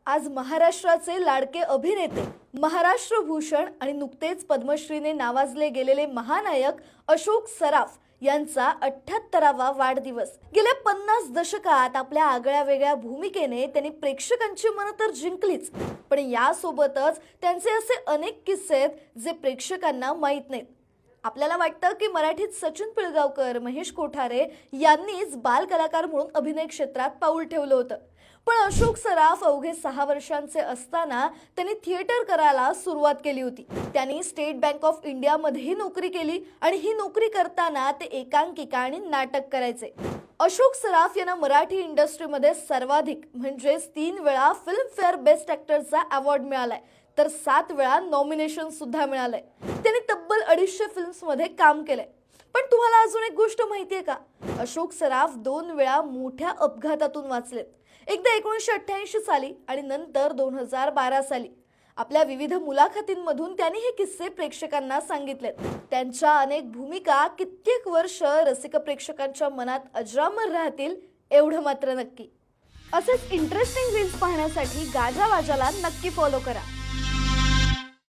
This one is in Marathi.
आज महाराष्ट्राचे लाडके अभिनेते, महाराष्ट्र भूषण आणि नुकतेच पद्मश्रीने नावाजले गेलेले महानायक अशोक सराफ यांचा 78वा वाढदिवस। गेल्या 50 दशकात आपल्या आगळ्या वेगळ्या भूमिकेने त्यांनी प्रेक्षकांची मन तर जिंकलीच, पण यासोबतच त्यांचे असे अनेक किस्से आहेत जे प्रेक्षकांना माहीत नाहीत। आपल्याला वाटतं की मराठीत सचिन पिळगावकर, महेश कोठारे यांनीच बाल कलाकार म्हणून अभिनय क्षेत्रात पाऊल ठेवलं होतं, पण अशोक सराफ अवघे 6 वर्षांचे असताना त्यांनी थिएटर करायला सुरुवात केली होती। त्यांनी स्टेट बँक ऑफ इंडिया मध्ये नोकरी केली आणि ही नोकरी करताना ते एकांकिका आणि नाटक करायचे। अशोक सराफ यांना मराठी इंडस्ट्रीमध्ये सर्वाधिक म्हणजेच 3 वेळा फिल्म फेअर बेस्ट ॲक्टरचा अवॉर्ड मिळालाय, तर 7 वेळा नॉमिनेशन सुद्धा मिळालंय। त्यांनी तब्बल 250 फिल्म्समध्ये काम केलंय। पण तुम्हाला अजून एक गोष्ट माहितीये का? अशोक सराफ 2 वेळा मोठ्या अपघातातून वाचलेत, एकदा 1988 साली आणि नंतर 2012 साली। आपल्या विविध मुलाखतींमधून त्यांनी हे किस्से प्रेक्षकांना सांगितलेत। त्यांच्या अनेक भूमिका कित्येक वर्ष रसिक प्रेक्षकांच्या मनात अजरामर राहतील एवढं मात्र नक्की। असेच इंटरेस्टिंग रील्स पाहण्यासाठी गाजावाजाला नक्की फॉलो करा।